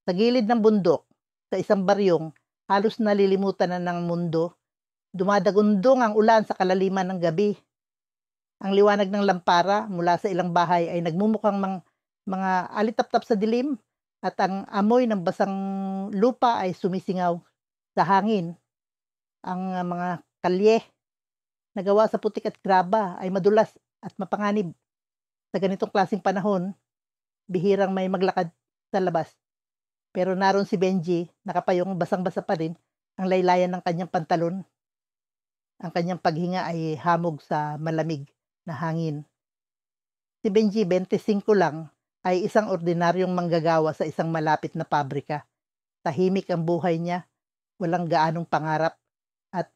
Sa gilid ng bundok, sa isang baryong, halos nalilimutan na ng mundo, dumadagundong ang ulan sa kalaliman ng gabi. Ang liwanag ng lampara mula sa ilang bahay ay nagmumukhang mga alitaptap sa dilim at ang amoy ng basang lupa ay sumisingaw sa hangin. Ang mga kalye na gawa sa putik at graba ay madulas at mapanganib. Sa ganitong klaseng panahon, bihirang may maglakad sa labas. Pero naroon si Benji, nakapayong basang-basa pa rin ang laylayan ng kanyang pantalon. Ang kanyang paghinga ay hamog sa malamig na hangin. Si Benji, 25 lang, ay isang ordinaryong manggagawa sa isang malapit na pabrika. Tahimik ang buhay niya, walang gaanong pangarap, at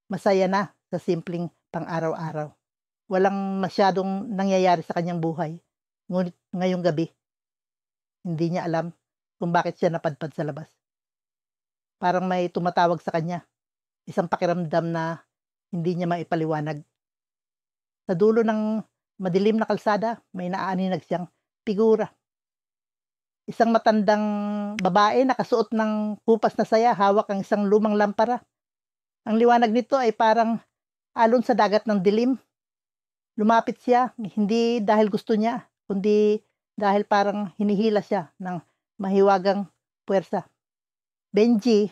masaya na sa simpleng pang-araw-araw. Walang masyadong nangyayari sa kanyang buhay. Ngunit ngayong gabi, hindi niya alam kung bakit siya napadpad sa labas. Parang may tumatawag sa kanya, isang pakiramdam na hindi niya maipaliwanag. Sa dulo ng madilim na kalsada, may naaaninag siyang figura. Isang matandang babae nakasuot ng kupas na saya, hawak ang isang lumang lampara. Ang liwanag nito ay parang alon sa dagat ng dilim. Lumapit siya, hindi dahil gusto niya, kundi dahil parang hinihila siya ng mahiwagang puwersa. Benji,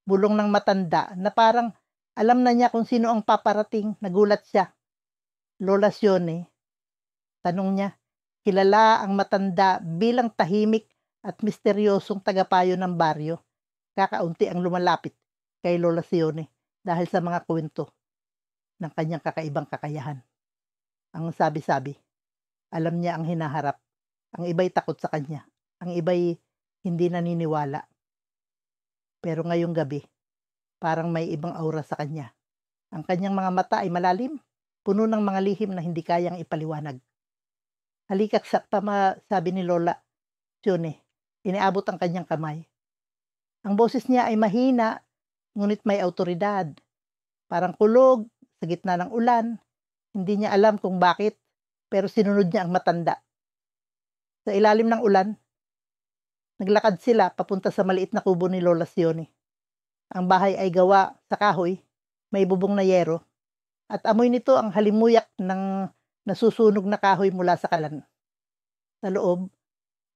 bulong ng matanda na parang alam na niya kung sino ang paparating, nagulat siya. Lola Sione, tanong niya, kilala ang matanda bilang tahimik at misteryosong tagapayo ng baryo. Kakaunti ang lumalapit kay Lola Sione dahil sa mga kwento ng kanyang kakaibang kakayahan. Ang sabi-sabi, alam niya ang hinaharap. Ang iba'y takot sa kanya. Ang iba'y hindi naniniwala. Pero ngayong gabi, parang may ibang aura sa kanya. Ang kanyang mga mata ay malalim, puno ng mga lihim na hindi kayang ipaliwanag. Halika sa tama, sabi ni Lola Sione. Iniabot ang kanyang kamay. Ang boses niya ay mahina, ngunit may autoridad. Parang kulog sa gitna ng ulan. Hindi niya alam kung bakit, pero sinunod niya ang matanda. Sa ilalim ng ulan, naglakad sila papunta sa maliit na kubo ni Lola Sione. Ang bahay ay gawa sa kahoy, may bubong na yero, at amoy nito ang halimuyak ng nasusunog na kahoy mula sa kalan. Sa loob,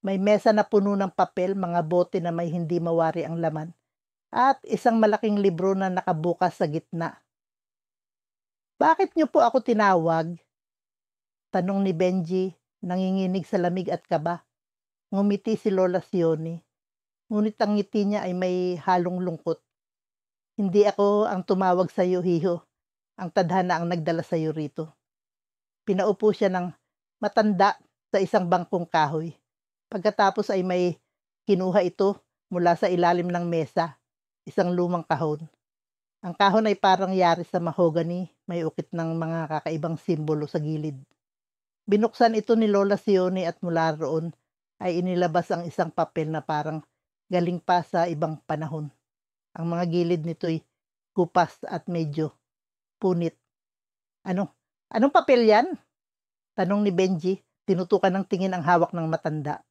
may mesa na puno ng papel, mga bote na may hindi mawari ang laman, at isang malaking libro na nakabukas sa gitna. Bakit niyo po ako tinawag? Tanong ni Benji, nanginginig sa lamig at kaba. Ngumiti si Lola Sione, ngunit ang ngiti niya ay may halong lungkot. Hindi ako ang tumawag sa iyo, Hiho. Ang tadhana ang nagdala sa iyo rito. Pinaupo siya ng matanda sa isang bangkong kahoy. Pagkatapos ay may kinuha ito mula sa ilalim ng mesa, isang lumang kahon. Ang kahon ay parang yari sa mahogany, may ukit ng mga kakaibang simbolo sa gilid. Binuksan ito ni Lola Sione at mula roon ay inilabas ang isang papel na parang galing pa sa ibang panahon. Ang mga gilid nito'y kupas at medyo punit. Ano? Anong papel yan? Tanong ni Benji, tinutukan ng tingin ang hawak ng matanda.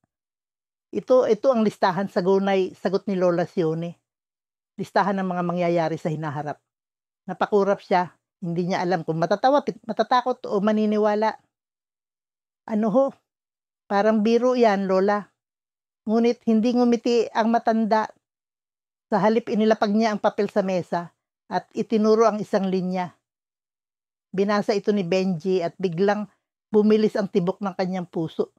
Ito ang listahan sa gunay, sagot ni Lola Sione. Listahan ng mga mangyayari sa hinaharap. Napakurap siya, hindi niya alam kung matatawa, matatakot o maniniwala. Ano ho? Parang biro yan, Lola. Ngunit hindi ngumiti ang matanda. Sa halip inilapag niya ang papel sa mesa at itinuro ang isang linya. Binasa ito ni Benji at biglang bumilis ang tibok ng kanyang puso.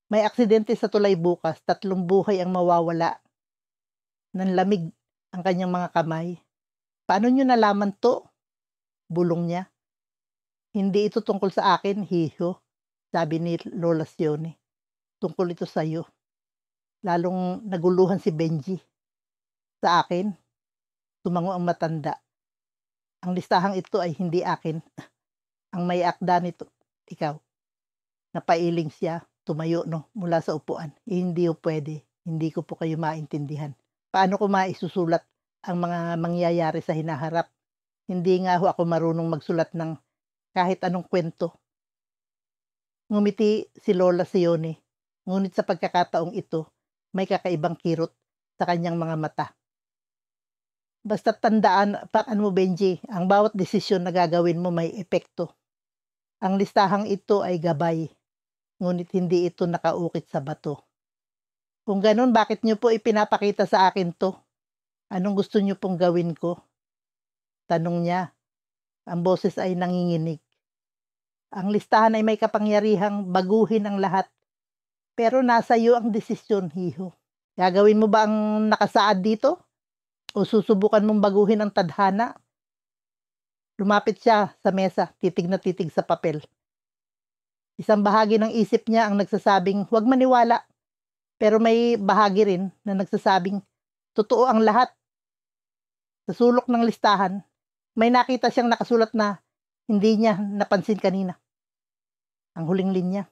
May aksidente sa tulay bukas, 3 buhay ang mawawala. Nanlamig ang kanyang mga kamay. Paano niyo nalaman to? Bulong niya. Hindi ito tungkol sa akin, Hiho, sabi ni Lola Sione. Tungkol ito sa iyo. Lalong naguluhan si Benji. Sa akin, tumango ang matanda. Ang listahang ito ay hindi akin. Ang may akda nito, ikaw. Napailing siya, tumayo mula sa upuan. Hindi po pwede. Hindi ko po kayo maintindihan. Paano ko maisusulat ang mga mangyayari sa hinaharap? Hindi nga ho ako marunong magsulat ng kahit anong kwento. Ngumiti si Lola Sione, ngunit sa pagkakataong ito, may kakaibang kirot sa kanyang mga mata. Basta't tandaan mo, Benji, ang bawat desisyon na gagawin mo may epekto. Ang listahang ito ay gabay, ngunit hindi ito nakaukit sa bato. Kung ganun, bakit niyo po ipinapakita sa akin to? Anong gusto niyo pong gawin ko? Tanong niya. Ang boses ay nanginginig. Ang listahan ay may kapangyarihang baguhin ang lahat. Pero nasa iyo ang desisyon, hiho. Gagawin mo ba ang nakasaad dito? O susubukan mong baguhin ang tadhana? Lumapit siya sa mesa, titig na titig sa papel. Isang bahagi ng isip niya ang nagsasabing huwag maniwala. Pero may bahagi rin na nagsasabing totoo ang lahat. Sa sulok ng listahan, may nakita siyang nakasulat na hindi niya napansin kanina. Ang huling linya.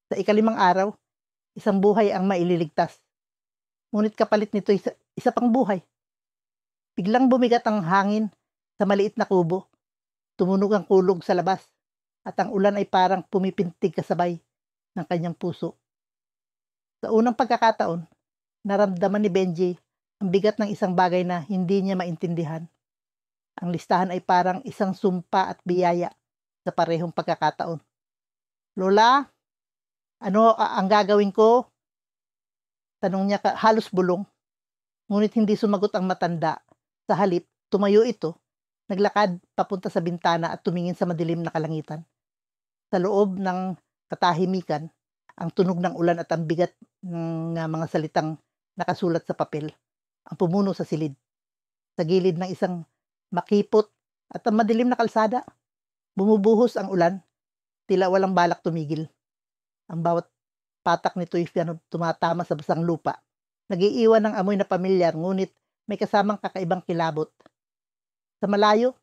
Sa ikalimang araw, isang buhay ang maililigtas. Ngunit kapalit nito isa pang buhay. Biglang bumigat ang hangin sa maliit na kubo. Tumunog ang kulog sa labas at ang ulan ay parang pumipintig kasabay ng kanyang puso. Sa unang pagkakataon, naramdaman ni Benji ang bigat ng isang bagay na hindi niya maintindihan. Ang listahan ay parang isang sumpa at biyaya sa parehong pagkakataon. Lola, ano ang gagawin ko? Tanong niya halos bulong. Ngunit hindi sumagot ang matanda. Sa halip, tumayo ito, naglakad papunta sa bintana at tumingin sa madilim na kalangitan. Sa loob ng katahimikan, ang tunog ng ulan at ang bigat ng mga salitang nakasulat sa papel ang pumuno sa silid. Sa gilid ng isang makipot at ang madilim na kalsada, bumubuhos ang ulan, tila walang balak tumigil. Ang bawat patak nito'y tumatama sa basang lupa. Nagiiwan ng amoy na pamilyar, ngunit may kasamang kakaibang kilabot. Sa malayo,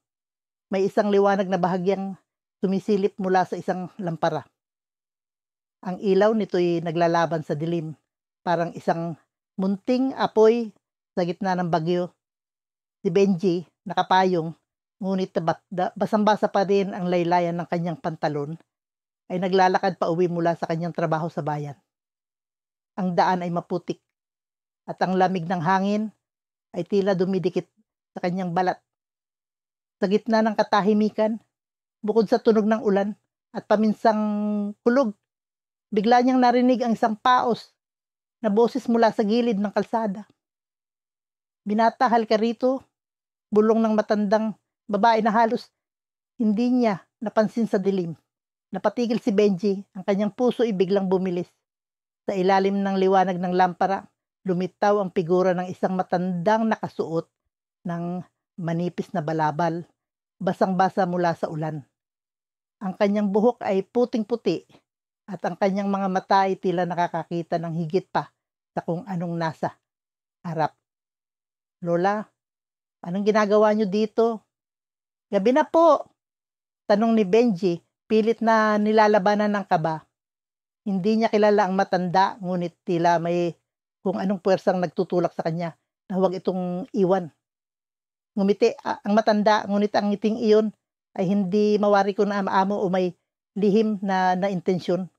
may isang liwanag na bahagyang sumisilip mula sa isang lampara. Ang ilaw nito'y naglalaban sa dilim, parang isang munting apoy sa gitna ng bagyo. Si Benji, nakapayong, ngunit basang-basa pa rin ang laylayan ng kanyang pantalon, ay naglalakad pa uwi mula sa kanyang trabaho sa bayan. Ang daan ay maputik at ang lamig ng hangin ay tila dumidikit sa kanyang balat. Sa gitna ng katahimikan, bukod sa tunog ng ulan at paminsang kulog, bigla niyang narinig ang isang paos na boses mula sa gilid ng kalsada. Binata, halika rito, bulong ng matandang babae na halos hindi niya napansin sa dilim. Napatigil si Benji, ang kanyang puso ay biglang bumilis. Sa ilalim ng liwanag ng lampara, lumitaw ang figura ng isang matandang nakasuot ng manipis na balabal, basang-basa mula sa ulan. Ang kanyang buhok ay puting-puti at ang kanyang mga mata ay tila nakakakita ng higit pa sa kung anong nasa harap. Lola, anong ginagawa niyo dito? Gabi na po, tanong ni Benji, pilit na nilalabanan ng kaba. Hindi niya kilala ang matanda, ngunit tila may kung anong puwersang nagtutulak sa kanya na huwag itong iwan. Ngumiti ang matanda, ngunit ang ngiting iyon ay hindi mawari kung naamo o may lihim na intensyon.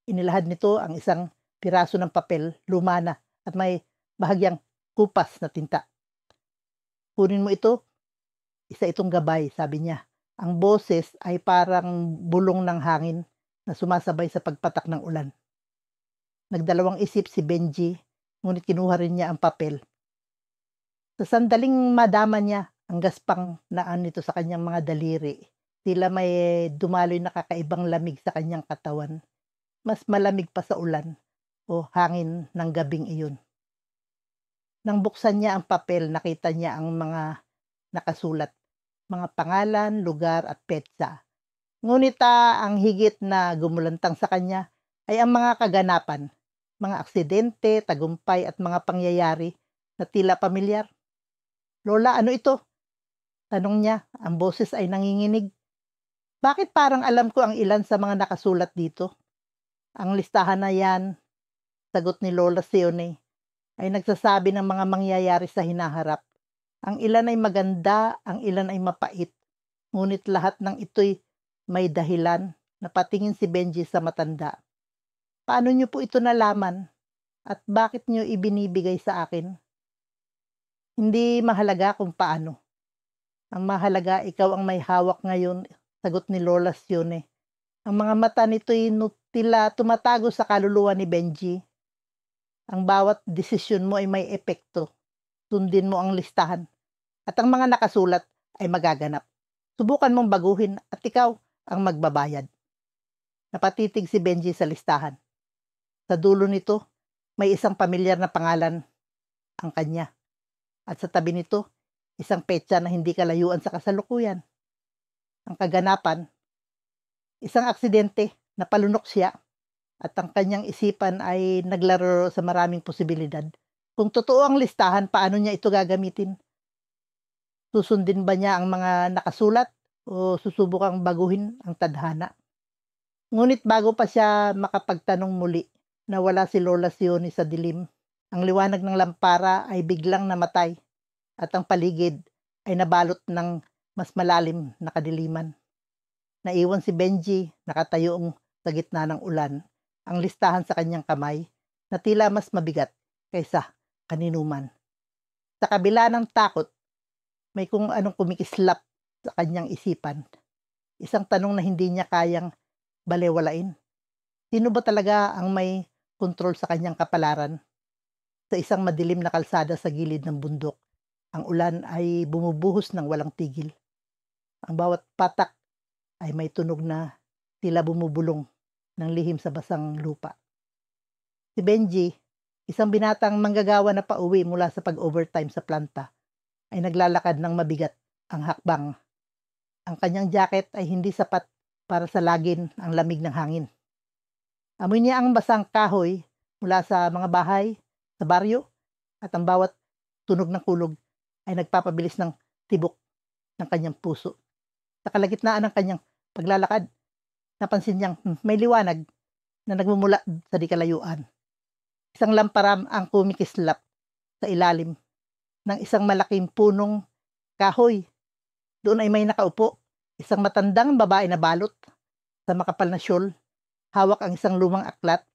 Inilahad nito ang isang piraso ng papel, luma na, at may bahagyang kupas na tinta. Kunin mo ito, isa itong gabay, sabi niya. Ang boses ay parang bulong ng hangin na sumasabay sa pagpatak ng ulan. Nagdalawang isip si Benji, ngunit kinuha rin niya ang papel. Sa sandaling madama niya ang gaspang naan nito sa kanyang mga daliri, tila may dumaloy na kakaibang lamig sa kanyang katawan. Mas malamig pa sa ulan o hangin ng gabing iyon. Nang buksan niya ang papel, nakita niya ang mga nakasulat, mga pangalan, lugar at petsa. Ngunit ang higit na gumulantang sa kanya ay ang mga kaganapan, mga aksidente, tagumpay at mga pangyayari na tila pamilyar. Lola, ano ito? Tanong niya, ang boses ay nanginginig. Bakit parang alam ko ang ilan sa mga nakasulat dito? Ang listahan na yan, sagot ni Lola Sione, ay nagsasabi ng mga mangyayari sa hinaharap. Ang ilan ay maganda, ang ilan ay mapait. Ngunit lahat ng ito'y may dahilan. Napatingin si Benji sa matanda. Paano niyo po ito nalaman? At bakit niyo ibinibigay sa akin? Hindi mahalaga kung paano. Ang mahalaga ikaw ang may hawak ngayon, sagot ni Lola Sione. Ang mga mata nito'y tila tumatago sa kaluluwa ni Benji. Ang bawat desisyon mo ay may epekto. Sundin mo ang listahan. At ang mga nakasulat ay magaganap. Subukan mong baguhin at ikaw ang magbabayad. Napatitig si Benji sa listahan. Sa dulo nito, may isang pamilyar na pangalan, ang kanya. At sa tabi nito, isang petsa na hindi kalayuan sa kasalukuyan. Ang kaganapan, isang aksidente, napalunok siya at ang kanyang isipan ay naglaro sa maraming posibilidad. Kung totoo ang listahan, paano niya ito gagamitin? Susundin ba niya ang mga nakasulat o susubukang baguhin ang tadhana? Ngunit bago pa siya makapagtanong muli, nawala si Lola Sione sa dilim. Ang liwanag ng lampara ay biglang namatay at ang paligid ay nabalot ng mas malalim na kadiliman. Naiwan si Benji nakatayong sa gitna ng ulan, ang listahan sa kanyang kamay na tila mas mabigat kaysa kaninuman. Sa kabila ng takot, may kung anong kumikislap sa kanyang isipan. Isang tanong na hindi niya kayang balewalain. Sino ba talaga ang may kontrol sa kanyang kapalaran? Sa isang madilim na kalsada sa gilid ng bundok, ang ulan ay bumubuhos ng walang tigil. Ang bawat patak ay may tunog na tila bumubulong ng lihim sa basang lupa. Si Benji, isang binatang manggagawa na pauwi mula sa pag-overtime sa planta, ay naglalakad ng mabigat ang hakbang. Ang kanyang jacket ay hindi sapat para sa lagin ang lamig ng hangin. Amoy niya ang basang kahoy mula sa mga bahay, sa baryo, at ang bawat tunog ng kulog ay nagpapabilis ng tibok ng kanyang puso. Sa kalagitnaan ng kanyang paglalakad, napansin niyang may liwanag na nagmumula sa di kalayuan. Isang lamparam ang kumikislap sa ilalim ng isang malaking punong kahoy. Doon ay may nakaupo, isang matandang babae na balot sa makapal na shawl. Hawak ang isang lumang aklat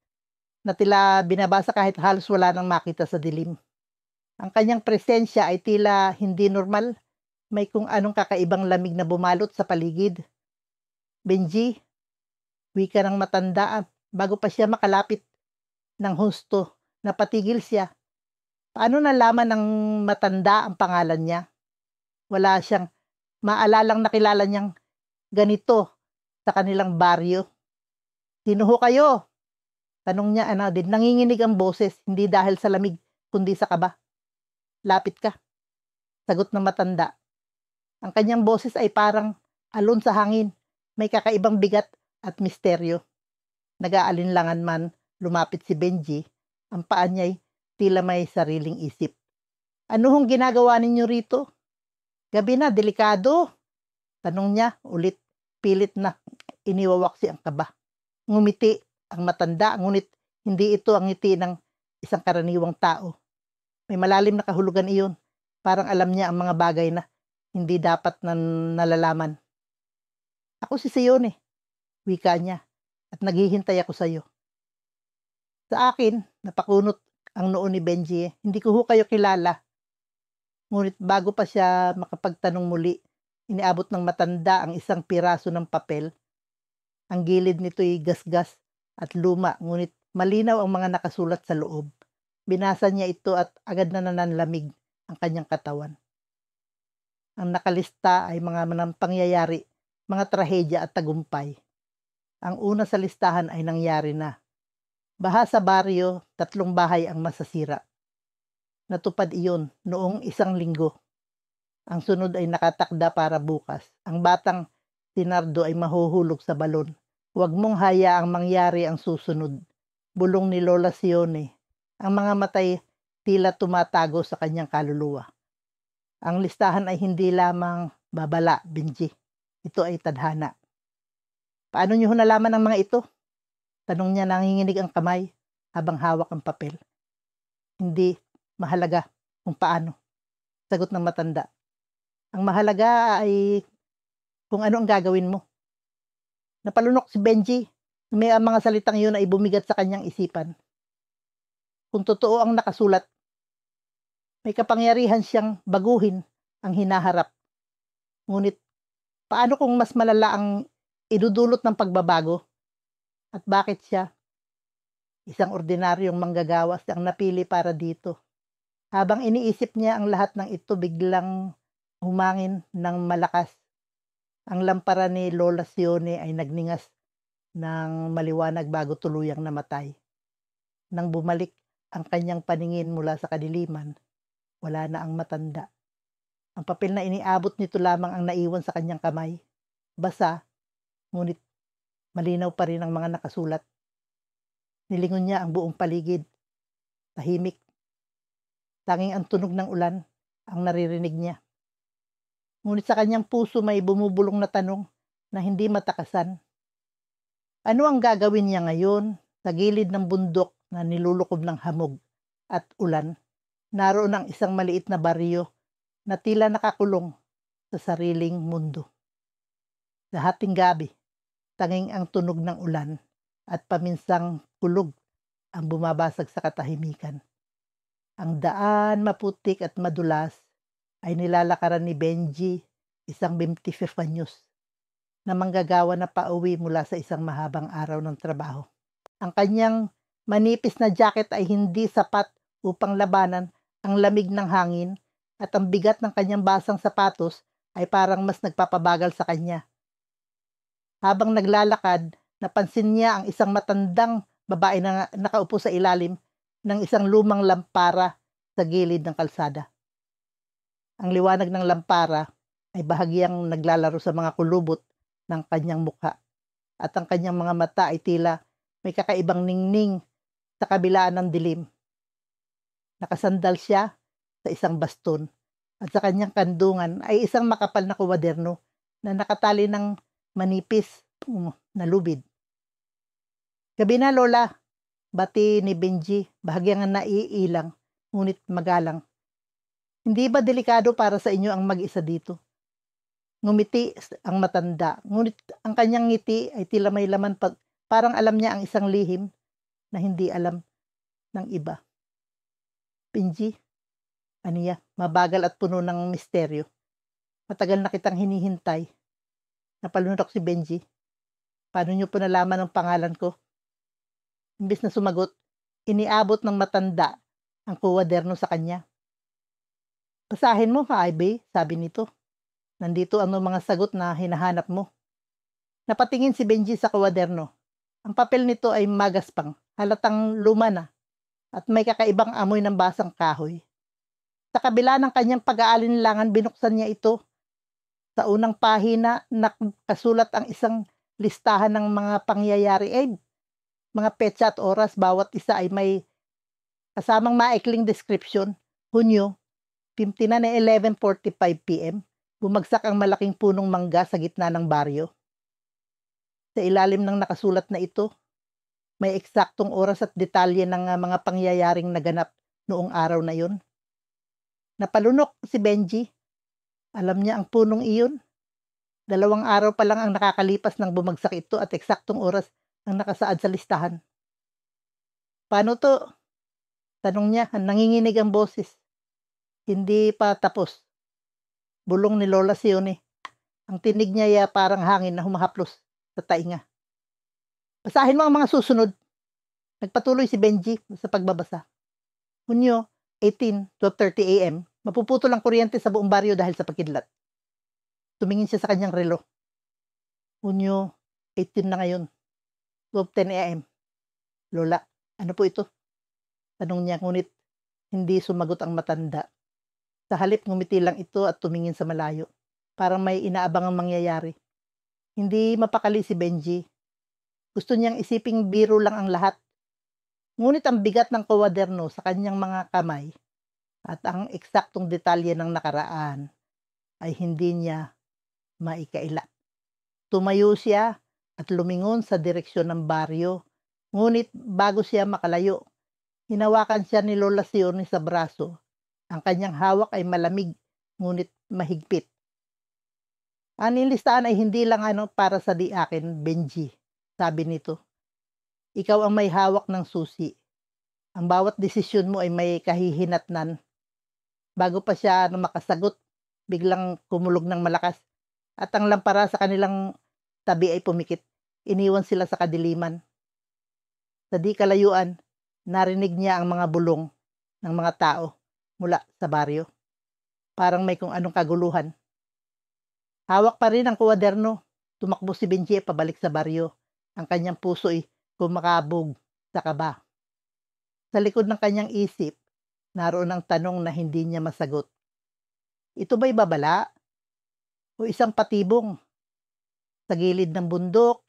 na tila binabasa kahit halos wala nang makita sa dilim. Ang kanyang presensya ay tila hindi normal. May kung anong kakaibang lamig na bumalot sa paligid. Benji, wika ng matanda bago pa siya makalapit ng husto, napatigil siya. Paano nalaman ng matanda ang pangalan niya? Wala siyang maalalang nakilala niyang ganito sa kanilang baryo. Sino ho kayo? Tanong niya din. Nanginginig ang boses, hindi dahil sa lamig, kundi sa kaba. Lapit ka. Sagot ng matanda. Ang kanyang boses ay parang alon sa hangin. May kakaibang bigat at misteryo. Nag-aalinlangan man lumapit si Benji, ang paa niya'y tila may sariling isip. Ano hong ginagawa ninyo rito? Gabi na, delikado. Tanong niya ulit, pilit na iniwawaksi ang kaba. Ngumiti ang matanda, ngunit hindi ito ang ngiti ng isang karaniwang tao. May malalim na kahulugan iyon. Parang alam niya ang mga bagay na hindi dapat na nalalaman. Ako si Sione, wika niya, at naghihintay ako sa iyo. Sa akin, napakunot ang noo ni Benji. Hindi ko ho kayo kilala. Ngunit bago pa siya makapagtanong muli, iniabot ng matanda ang isang piraso ng papel. Ang gilid nito'y gasgas at luma, ngunit malinaw ang mga nakasulat sa loob. Binasa niya ito at agad na nananlamig ang kanyang katawan. Ang nakalista ay mga pangyayari, mga trahedya at tagumpay. Ang una sa listahan ay nangyari na. Baha sa baryo, 3 bahay ang masasira. Natupad iyon noong 1 linggo. Ang sunod ay nakatakda para bukas. Ang batang si Nardo ay mahuhulog sa balon. Huwag mong hayaang mangyari ang susunod. Bulong ni Lola Sione. Ang mga matay tila tumatago sa kanyang kaluluwa. Ang listahan ay hindi lamang babala, Benji. Ito ay tadhana. Paano niyo nalaman ang mga ito? Tanong niya, nanginginig ang kamay habang hawak ang papel. Hindi mahalaga kung paano. Sagot ng matanda. Ang mahalaga ay kung ano ang gagawin mo. Napalunok si Benji. May mga salitang yun ay bumigat sa kanyang isipan. Kung totoo ang nakasulat, may kapangyarihan siyang baguhin ang hinaharap. Ngunit paano kung mas malala ang idudulot ng pagbabago? At bakit siya, isang ordinaryong manggagawa, ang napili para dito? Habang iniisip niya ang lahat ng ito, biglang humangin ng malakas. Ang lampara ni Lola Sione ay nagningas ng maliwanag bago tuluyang namatay. Nang bumalik ang kanyang paningin mula sa kadiliman, wala na ang matanda. Ang papel na iniabot nito lamang ang naiwan sa kanyang kamay. Basa, ngunit malinaw pa rin ang mga nakasulat. Nilingon niya ang buong paligid. Tahimik. Tanging ang tunog ng ulan ang naririnig niya. Ngunit sa kanyang puso may bumubulong na tanong na hindi matakasan. Ano ang gagawin niya ngayon sa gilid ng bundok na nilulukob ng hamog at ulan? Naroon ang isang maliit na baryo na tila nakakulong sa sariling mundo. Sa hating gabi, tanging ang tunog ng ulan at paminsang kulog ang bumabasag sa katahimikan. Ang daan maputik at madulas ay nilalakaran ni Benji, isang 25 anyos, na manggagawa na pauwi mula sa isang mahabang araw ng trabaho. Ang kanyang manipis na jacket ay hindi sapat upang labanan ang lamig ng hangin at ang bigat ng kanyang basang sapatos ay parang mas nagpapabagal sa kanya. Habang naglalakad, napansin niya ang isang matandang babae na nakaupo sa ilalim ng isang lumang lampara sa gilid ng kalsada. Ang liwanag ng lampara ay bahagyang naglalaro sa mga kulubot ng kanyang mukha at ang kanyang mga mata ay tila may kakaibang ningning sa kabilaan ng dilim. Nakasandal siya sa isang baston at sa kanyang kandungan ay isang makapal na kuwaderno na nakatali ng manipis na lubid. Gabi na, Lola, bati ni Benji, bahagyang naiilang, ngunit magalang. Hindi ba delikado para sa inyo ang mag-isa dito? Ngumiti ang matanda, ngunit ang kanyang ngiti ay tila may laman parang alam niya ang isang lihim na hindi alam ng iba. Benji, aniya, mabagal at puno ng misteryo. Matagal na kitang hinihintay. Napalunok si Benji. Paano niyo po nalaman ang pangalan ko? Imbis na sumagot, iniabot ng matanda ang kuwaderno sa kanya. Basahin mo, Ivy, sabi nito. Nandito ang mga sagot na hinahanap mo. Napatingin si Benji sa kuwaderno. Ang papel nito ay magaspang, halatang luma na, at may kakaibang amoy ng basang kahoy. Sa kabila ng kanyang pag-aalinlangan, binuksan niya ito. Sa unang pahina, nakasulat ang isang listahan ng mga pangyayari mga petsa at oras. Bawat isa ay may kasamang maikling description. Hunyo, 59 na 11:45 p.m. Bumagsak ang malaking punong mangga sa gitna ng baryo. Sa ilalim ng nakasulat na ito, may eksaktong oras at detalye ng mga pangyayaring naganap noong araw na yun. Napalunok si Benji. Alam niya ang punong iyon. 2 araw pa lang ang nakakalipas nang bumagsak ito at eksaktong oras ang nakasaad sa listahan. Paano to? Tanong niya, nanginginig ang boses. Hindi pa tapos. Bulong ni Lola Sione. Ang tinig niya ay parang hangin na humahaplos sa tainga. Basahin mo ang mga susunod. Nagpatuloy si Benji sa pagbabasa. Hunyo, 18, 12:30 a.m. Mapuputol ang kuryente sa buong baryo dahil sa pagkidlat. Tumingin siya sa kanyang relo. Hunyo, 18 na ngayon. 12:10 a.m. Lola, ano po ito? Tanong niya, ngunit hindi sumagot ang matanda. Sa halip, ngumiti lang ito at tumingin sa malayo. Parang may inaabang ang mangyayari. Hindi mapakali si Benji. Gusto niyang isiping biro lang ang lahat. Ngunit ang bigat ng kuwaderno sa kanyang mga kamay at ang eksaktong detalye ng nakaraan ay hindi niya maikaila. Tumayo siya at lumingon sa direksyon ng baryo. Ngunit bago siya makalayo, hinawakan siya ni Lola Sione sa braso. Ang kanyang hawak ay malamig, ngunit mahigpit. Ang listahan ay hindi lang para sa di akin, Benji, sabi nito. Ikaw ang may hawak ng susi. Ang bawat desisyon mo ay may kahihinatnan. Bago pa siya makasagot, biglang kumulog ng malakas at ang lampara sa kanilang tabi ay pumikit. Iniwan sila sa kadiliman. Sa di kalayuan, narinig niya ang mga bulong ng mga tao mula sa baryo. Parang may kung anong kaguluhan. Hawak pa rin ang kuwaderno. Tumakbo si Benji pabalik sa baryo. Ang kanyang puso ay kumakabog sa kaba. Sa likod ng kanyang isip, naroon ang tanong na hindi niya masagot. Ito ba'y babala o isang patibong? Sa gilid ng bundok,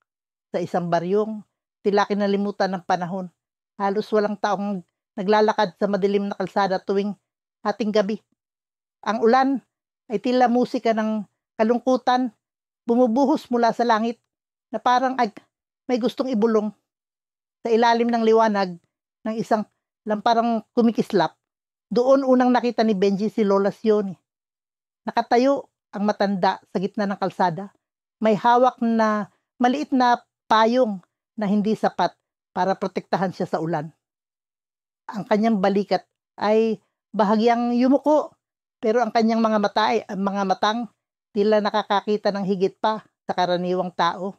sa isang baryong, tila kinalimutan ng panahon. Halos walang taong naglalakad sa madilim na kalsada tuwing hating gabi. Ang ulan ay tila musika ng kalungkutan, bumubuhos mula sa langit na parang may gustong ibulong. Sa ilalim ng liwanag ng isang lamparang kumikislap, doon unang nakita ni Benji si Lola Sione. Nakatayo ang matanda sa gitna ng kalsada. May hawak na maliit na payong na hindi sapat para protektahan siya sa ulan. Ang kanyang balikat ay bahagyang yumuko, pero ang kanyang mga matang tila nakakakita ng higit pa sa karaniwang tao.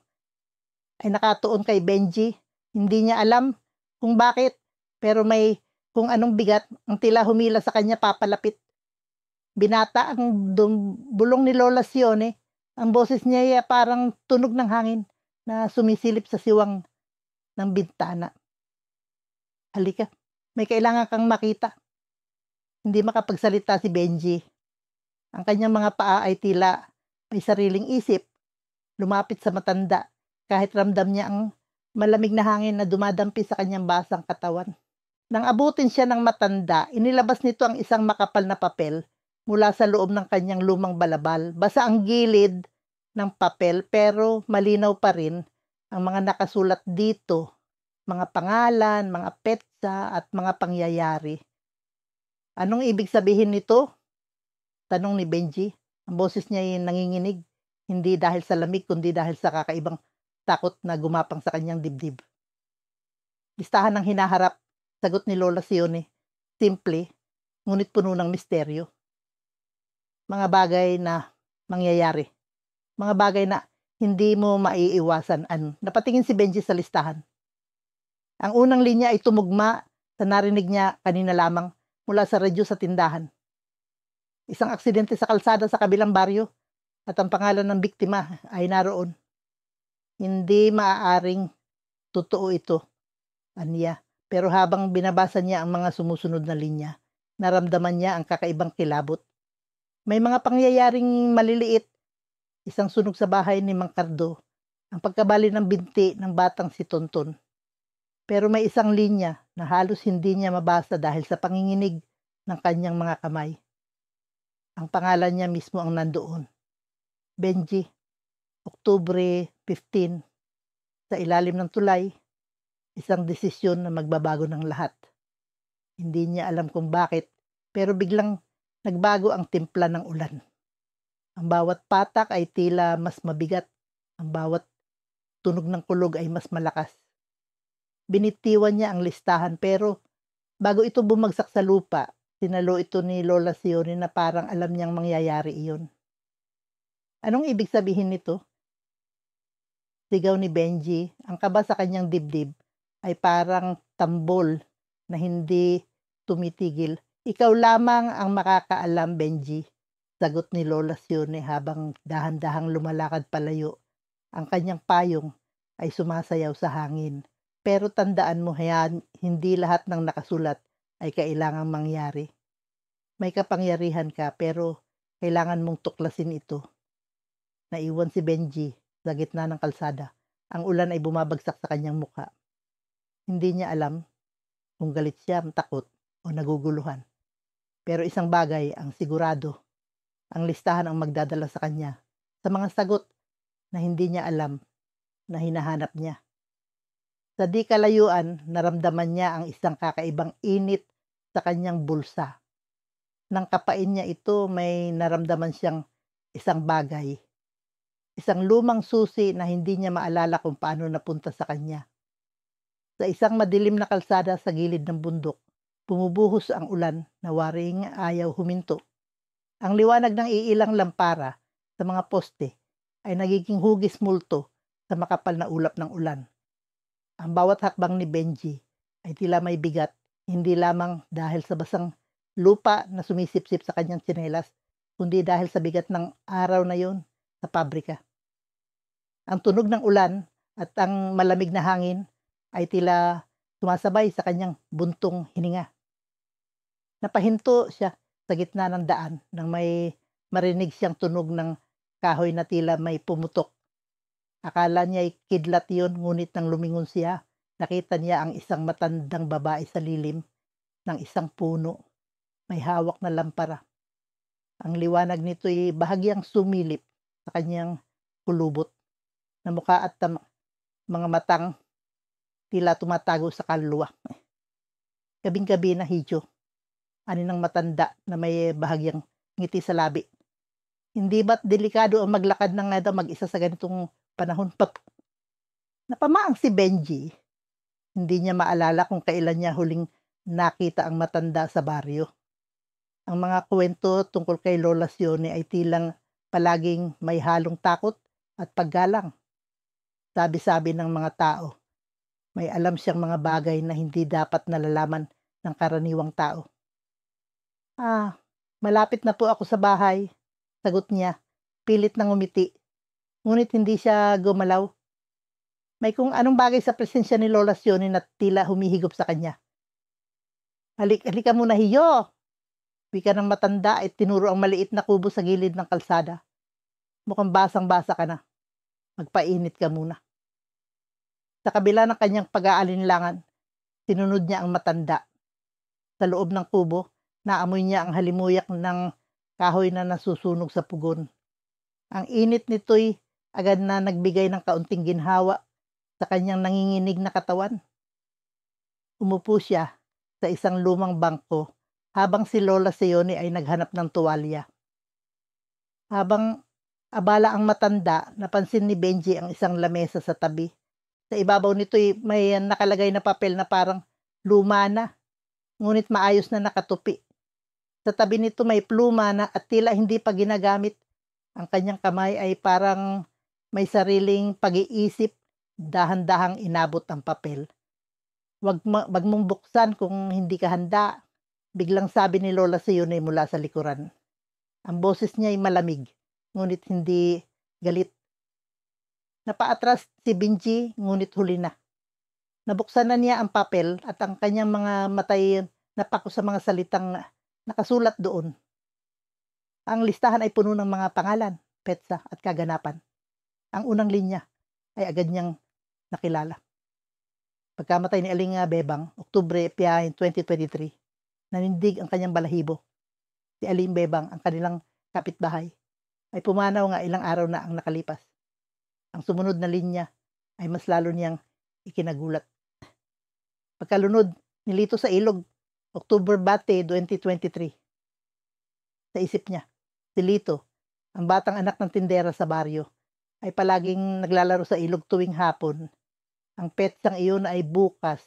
Ay nakatuon kay Benji. Hindi niya alam kung bakit, pero may kung anong bigat ang tila humila sa kanya papalapit. Binata ang bulong ni Lola Sione. Ang boses niya ay parang tunog ng hangin na sumisilip sa siwang ng bintana. Halika, may kailangan kang makita. Hindi makapagsalita si Benji. Ang kanyang mga paa ay tila may sariling isip. Lumapit sa matanda kahit ramdam niya ang malamig na hangin na dumadampi sa kanyang basang katawan. Nang abutin siya ng matanda, inilabas nito ang isang makapal na papel mula sa loob ng kanyang lumang balabal. Basa ang gilid ng papel pero malinaw pa rin ang mga nakasulat dito. Mga pangalan, mga petsa at mga pangyayari. Anong ibig sabihin nito? Tanong ni Benji. Ang boses niya ay nanginginig. Hindi dahil sa lamig kundi dahil sa kakaibang takot na gumapang sa kanyang dibdib. Listahan ng hinaharap, sagot ni Lola Sione. Simple, ngunit puno ng misteryo. Mga bagay na mangyayari. Mga bagay na hindi mo maiiwasan. Napatingin si Benji sa listahan. Ang unang linya ay tumugma sa narinig niya kanina lamang mula sa radyo sa tindahan. Isang aksidente sa kalsada sa kabilang baryo at ang pangalan ng biktima ay naroon. Hindi maaaring totoo ito, aniya. Pero habang binabasa niya ang mga sumusunod na linya, naramdaman niya ang kakaibang kilabot. May mga pangyayaring maliliit. Isang sunog sa bahay ni Mang Cardo, ang pagkabali ng binti ng batang si Tonton. Pero may isang linya na halos hindi niya mabasa dahil sa panginginig ng kanyang mga kamay. Ang pangalan niya mismo ang nandoon. Benji, Oktubre 15. Sa ilalim ng tulay, isang desisyon na magbabago ng lahat. Hindi niya alam kung bakit, pero biglang nagbago ang timpla ng ulan. Ang bawat patak ay tila mas mabigat. Ang bawat tunog ng kulog ay mas malakas. Binitiwan niya ang listahan pero bago ito bumagsak sa lupa, sinalo ito ni Lola Sione na parang alam niyang mangyayari iyon. Anong ibig sabihin nito? Sigaw ni Benji. Ang kaba sa kanyang dibdib ay parang tambol na hindi tumitigil. Ikaw lamang ang makakaalam, Benji, sagot ni Lola Sione habang dahan-dahang lumalakad palayo. Ang kanyang payong ay sumasayaw sa hangin. Pero tandaan mo, hindi lahat ng nakasulat ay kailangang mangyari. May kapangyarihan ka pero kailangan mong tuklasin ito. Naiwan si Benji sa gitna ng kalsada. Ang ulan ay bumabagsak sa kanyang mukha. Hindi niya alam kung galit siya, takot o naguguluhan. Pero isang bagay ang sigurado. Ang listahan ang magdadala sa kanya sa mga sagot na hindi niya alam na hinahanap niya. Sa di kalayuan, naramdaman niya ang isang kakaibang init sa kanyang bulsa. Nang kapain niya ito, may naramdaman siyang isang bagay. Isang lumang susi na hindi niya maalala kung paano napunta sa kanya. Sa isang madilim na kalsada sa gilid ng bundok, bumubuhos ang ulan na waring ayaw huminto. Ang liwanag ng iilang lampara sa mga poste ay nagiging hugis multo sa makapal na ulap ng ulan. Ang bawat hakbang ni Benji ay tila may bigat, hindi lamang dahil sa basang lupa na sumisipsip sa kanyang tsinelas, kundi dahil sa bigat ng araw na yon sa pabrika. Ang tunog ng ulan at ang malamig na hangin ay tila sumasabay sa kanyang buntong hininga. Napahinto siya sa gitna ng daan nang may marinig siyang tunog ng kahoy na tila may pumutok. Akala niya ay kidlat yun, ngunit nang lumingon siya, nakita niya ang isang matandang babae sa lilim ng isang puno. May hawak na lampara. Ang liwanag nito'y bahagyang sumilip sa kanyang kulubot na mukha at mga matang tila tumatago sa kaluluwa. Gabing-gabi na hidyo, ani ng matanda na may bahagyang ngiti sa labi. Hindi ba't delikado ang maglakad ng mag-isa sa ganitong panahon? Napamaang si Benji. Hindi niya maalala kung kailan niya huling nakita ang matanda sa baryo. Ang mga kwento tungkol kay Lola Sione ay tilang palaging may halong takot at paggalang. Sabi-sabi ng mga tao, may alam siyang mga bagay na hindi dapat nalalaman ng karaniwang tao. Malapit na po ako sa bahay, sagot niya, pilit na ngumiti. Ngunit hindi siya gumalaw. May kung anong bagay sa presensya ni Lola Sione na tila humihigop sa kanya. Halika muna hiyo! Wika ng matanda at tinuro ang maliit na kubo sa gilid ng kalsada. Mukhang basang-basa ka na. Magpainit ka muna. Sa kabila ng kanyang pag-aalinlangan, sinunod niya ang matanda. Sa loob ng kubo, naamoy niya ang halimuyak ng kahoy na nasusunog sa pugon. Ang init nito'y agad na nagbigay ng kaunting ginhawa sa kanyang nanginginig na katawan. Umupo siya sa isang lumang bangko habang si Lola Sione ay naghanap ng tuwalya. Habang abala ang matanda, napansin ni Benji ang isang lamesa sa tabi. Sa ibabaw nito'y may nakalagay na papel na parang luma na, ngunit maayos na nakatupi. Sa tabi nito may pluma na at tila hindi pa ginagamit. Ang kanyang kamay ay parang may sariling pag-iisip, dahan-dahang inabot ang papel. Wag mong buksan kung hindi ka handa, biglang sabi ni Lola Sione mula sa likuran. Ang boses niya ay malamig, ngunit hindi galit. Napaatras si Benji, ngunit huli na. Nabuksan na niya ang papel at ang kanyang mga matay napako sa mga salitang nakasulat doon. Ang listahan ay puno ng mga pangalan, petsa at kaganapan. Ang unang linya ay agad niyang nakilala. Pagkamatay ni Aling Bebang, Oktubre 2023, nanindig ang kanyang balahibo. Si Aling Bebang, ang kanilang kapitbahay, ay pumanaw nga ilang araw na ang nakalipas. Ang sumunod na linya ay mas lalo niyang ikinagulat. Pagkalunod, nilito sa ilog, October 2023. Sa isip niya, si Lito, ang batang anak ng tindera sa baryo, ay palaging naglalaro sa ilog tuwing hapon. Ang petsang iyon ay bukas.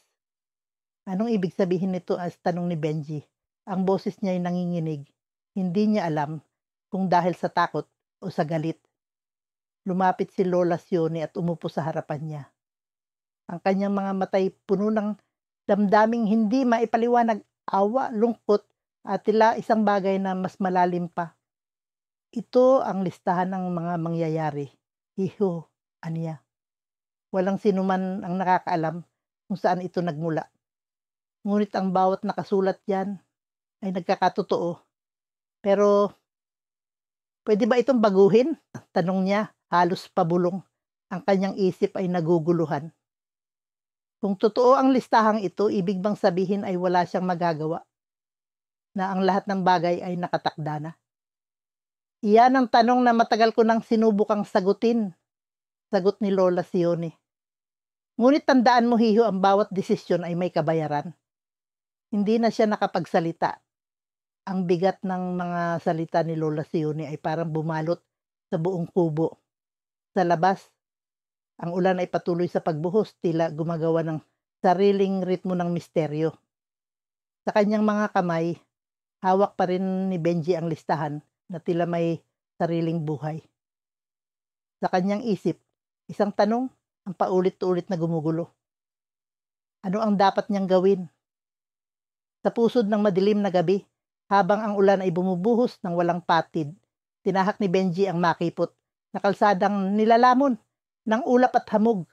Anong ibig sabihin nito as tanong ni Benji? Ang boses niya ay nanginginig. Hindi niya alam kung dahil sa takot o sa galit. Lumapit si Lola Sione at umupo sa harapan niya. Ang kanyang mga matay puno ng damdaming hindi maipaliwanag, awa, lungkot at tila isang bagay na mas malalim pa. Ito ang listahan ng mga mangyayari. Iho, aniya. Walang sinuman ang nakakaalam kung saan ito nagmula. Ngunit ang bawat nakasulat yan ay nagkakatotoo. Pero, pwede ba itong baguhin? Tanong niya, halos pabulong. Ang kanyang isip ay naguguluhan. Kung totoo ang listahang ito, ibig bang sabihin ay wala siyang magagawa? Na ang lahat ng bagay ay nakatakda na? Iyan ang tanong na matagal ko nang sinubukang sagutin. Sagot ni Lola Sione. Ngunit tandaan mo, Hiho, ang bawat desisyon ay may kabayaran. Hindi na siya nakapagsalita. Ang bigat ng mga salita ni Lola Sione ay parang bumalot sa buong kubo. Sa labas, ang ulan ay patuloy sa pagbuhos, tila gumagawa ng sariling ritmo ng misteryo. Sa kanyang mga kamay, hawak pa rin ni Benji ang listahan na tila may sariling buhay. Sa kanyang isip, isang tanong ang paulit-ulit na gumugulo. Ano ang dapat niyang gawin? Sa pusod ng madilim na gabi, habang ang ulan ay bumubuhos ng walang patid, tinahak ni Benji ang makipot na kalsadang nilalamon ng ulap at hamog.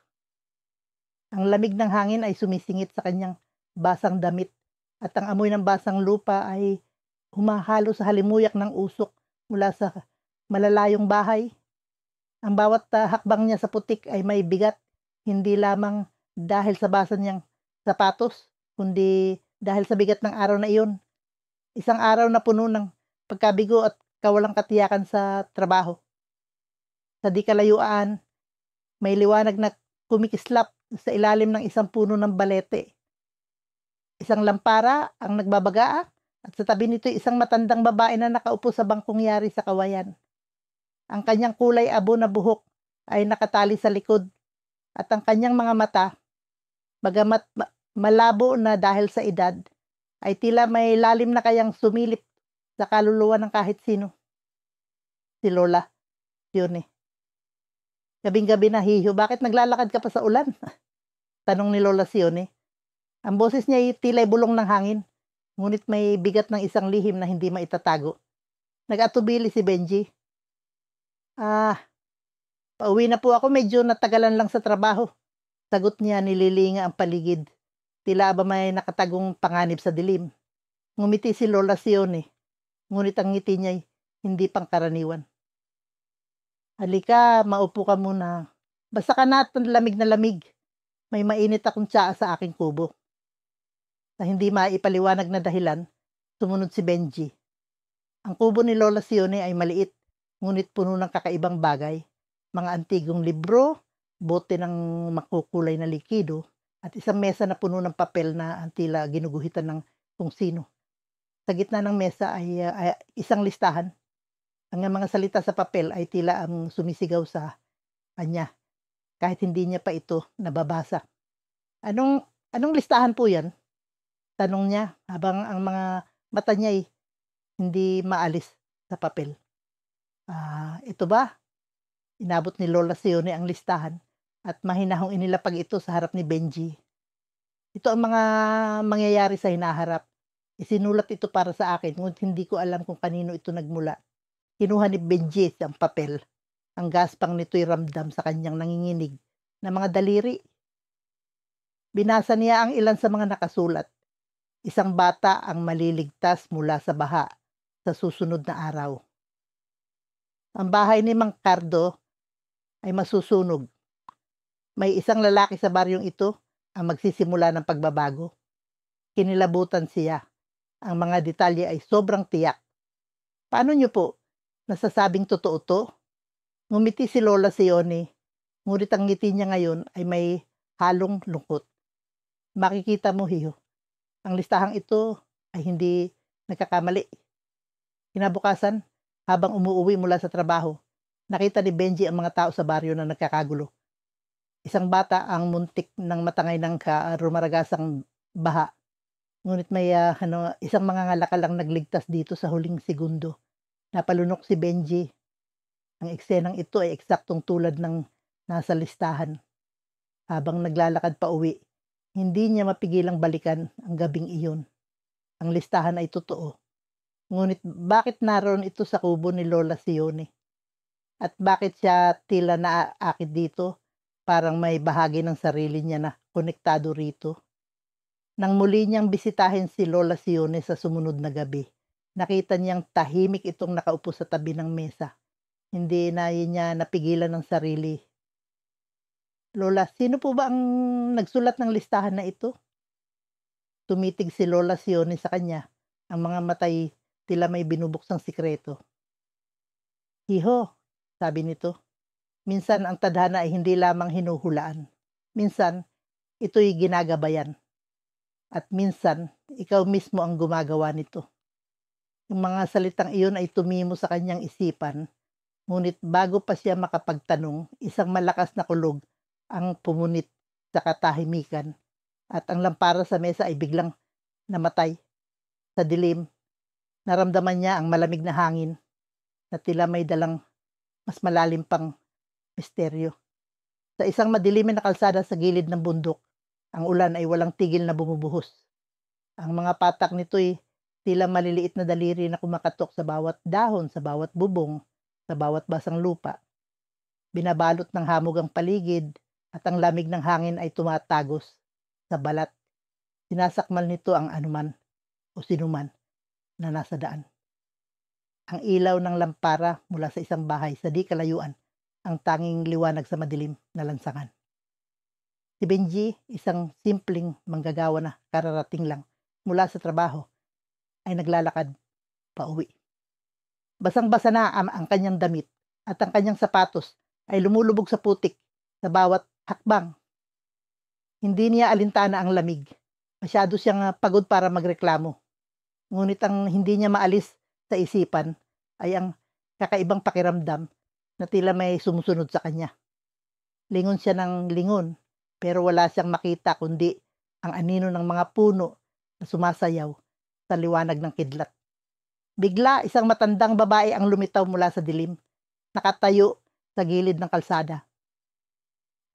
Ang lamig ng hangin ay sumisingit sa kanyang basang damit at ang amoy ng basang lupa ay humahalo sa halimuyak ng usok mula sa malalayong bahay. Ang bawat hakbang niya sa putik ay may bigat, hindi lamang dahil sa basa niyang sapatos, kundi dahil sa bigat ng araw na iyon. Isang araw na puno ng pagkabigo at kawalang katiyakan sa trabaho. Sa di kalayuan, may liwanag na kumikislap sa ilalim ng isang puno ng balete. Isang lampara ang nagbabagaa at sa tabi nito isang matandang babae na nakaupo sa bangkong yari sa kawayan. Ang kanyang kulay abo na buhok ay nakatali sa likod at ang kanyang mga mata, bagamat malabo na dahil sa edad, ay tila may lalim na kayang sumilip sa kaluluwa ng kahit sino. Si Lola, yun eh. Gabing-gabi na, Hiho, bakit naglalakad ka pa sa ulan? Tanong ni Lola Sione. Ang boses niya ay tila bulong ng hangin, ngunit may bigat ng isang lihim na hindi maitatago. Nag-atubili si Benji. Pauwi na po ako, medyo natagalan lang sa trabaho. Sagot niya, nililinga ang paligid. Tila ba may nakatagong panganib sa dilim. Ngumiti si Lola Sione, ngunit ang ngiti niya hindi pangkaraniwan. Halika, maupo ka muna. Basta ka na at lamig na lamig. May mainit akong tsaa sa aking kubo. Sa hindi maipaliwanag na dahilan, sumunod si Benji. Ang kubo ni Lola Sione ay maliit, ngunit puno ng kakaibang bagay. Mga antigong libro, bote ng makukulay na likido, at isang mesa na puno ng papel na ang tila ginuguhitan ng kung sino. Sa gitna ng mesa ay isang listahan. Ang mga salita sa papel ay tila ang sumisigaw sa kanya, kahit hindi niya pa ito nababasa. Anong listahan po yan? Tanong niya habang ang mga mata niya ay hindi maalis sa papel. Ito ba? Inabot ni Lola Sione ang listahan at mahinahong inilapag ito sa harap ni Benji. Ito ang mga mangyayari sa hinaharap. Isinulat ito para sa akin, ngunit hindi ko alam kung kanino ito nagmula. Kinuha ni Benji ang papel. Ang gaspang nito'y ramdam sa kanyang nanginginig na mga daliri. Binasa niya ang ilan sa mga nakasulat. Isang bata ang maliligtas mula sa baha sa susunod na araw. Ang bahay ni Mang Cardo ay masusunog. May isang lalaki sa baryong ito ang magsisimula ng pagbabago. Kinilabutan siya. Ang mga detalye ay sobrang tiyak. Paano niyo po nasasabing totoo to? Ngumiti si Lola Sione, ngunit ang ngiti niya ngayon ay may halong lungkot. Makikita mo, Hiho, ang listahang ito ay hindi nagkakamali. Kinabukasan, habang umuuwi mula sa trabaho, nakita ni Benji ang mga tao sa baryo na nagkakagulo. Isang bata ang muntik ng matangay ng rumaragasang baha. Ngunit may isang mga ngalakal ang nagligtas dito sa huling segundo. Napalunok si Benji. Ang eksenang ito ay eksaktong tulad ng nasa listahan. Habang naglalakad pa uwi, hindi niya mapigilang balikan ang gabing iyon. Ang listahan ay totoo. Ngunit bakit naroon ito sa kubo ni Lola Sione? At bakit siya tila naaakit dito? Parang may bahagi ng sarili niya na konektado rito. Nang muli niyang bisitahin si Lola Sione sa sumunod na gabi, nakita niyang tahimik itong nakaupo sa tabi ng mesa. Hindi na niya napigilan ng sarili. Lola, sino po ba ang nagsulat ng listahan na ito? Tumitig si Lola Sione sa kanya. Ang mga matay tila may binubuksang sikreto. Hiho, sabi nito. Minsan ang tadhana ay hindi lamang hinuhulaan. Minsan, ito'y ginagabayan. At minsan, ikaw mismo ang gumagawa nito. Yung mga salitang iyon ay tumimo sa kanyang isipan, ngunit bago pa siya makapagtanong, isang malakas na kulog ang pumunit sa katahimikan. at ang lampara sa mesa ay biglang namatay. Sa dilim, naramdaman niya ang malamig na hangin na tila may dalang mas malalim pang misteryo. Sa isang madilim na kalsada sa gilid ng bundok, ang ulan ay walang tigil na bumubuhos. Ang mga patak nito'y tila maliliit na daliri na kumakatok sa bawat dahon, sa bawat bubong, sa bawat basang lupa. Binabalot ng hamog ang paligid at ang lamig ng hangin ay tumatagos sa balat. Sinasakmal nito ang anuman o sinuman na nasa daan. Ang ilaw ng lampara mula sa isang bahay sa di kalayuan ang tanging liwanag sa madilim na lansangan. Si Benji, isang simpleng manggagawa na kararating lang mula sa trabaho, ay naglalakad pauwi. Basang-basa na ang kanyang damit at ang kanyang sapatos ay lumulubog sa putik sa bawat hakbang. Hindi niya alintana ang lamig. Masyado siyang pagod para magreklamo. Ngunit ang hindi niya maalis sa isipan ay ang kakaibang pakiramdam na tila may sumusunod sa kanya. Lingon siya ng lingon, pero wala siyang makita kundi ang anino ng mga puno na sumasayaw sa liwanag ng kidlat. Bigla, isang matandang babae ang lumitaw mula sa dilim, nakatayo sa gilid ng kalsada.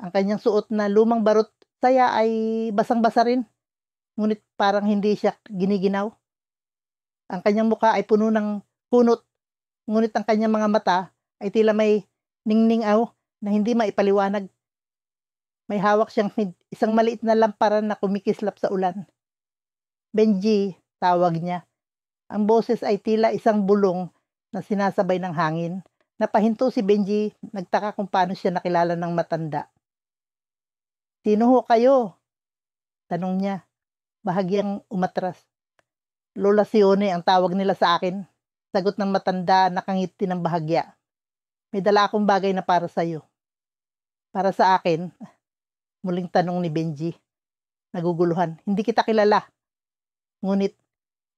Ang kanyang suot na lumang barot saya ay basang-basa rin, ngunit parang hindi siya giniginaw. Ang kanyang mukha ay puno ng kunot, ngunit ang kanyang mga mata ay tila may ningningaw na hindi maipaliwanag. May hawak siyang isang maliit na lamparan na kumikislap sa ulan. Benji, tawag niya. Ang boses ay tila isang bulong na sinasabay ng hangin. Napahinto si Benji, nagtaka kung paano siya nakilala ng matanda. "Sino ho kayo?" tanong niya, bahagyang umatras. "Lola Sione ang tawag nila sa akin," sagot ng matanda, nakangiti ng bahagya. "May dala akong bagay na para sa'yo." "Para sa akin?" muling tanong ni Benji, naguguluhan. "Hindi kita kilala." Ngunit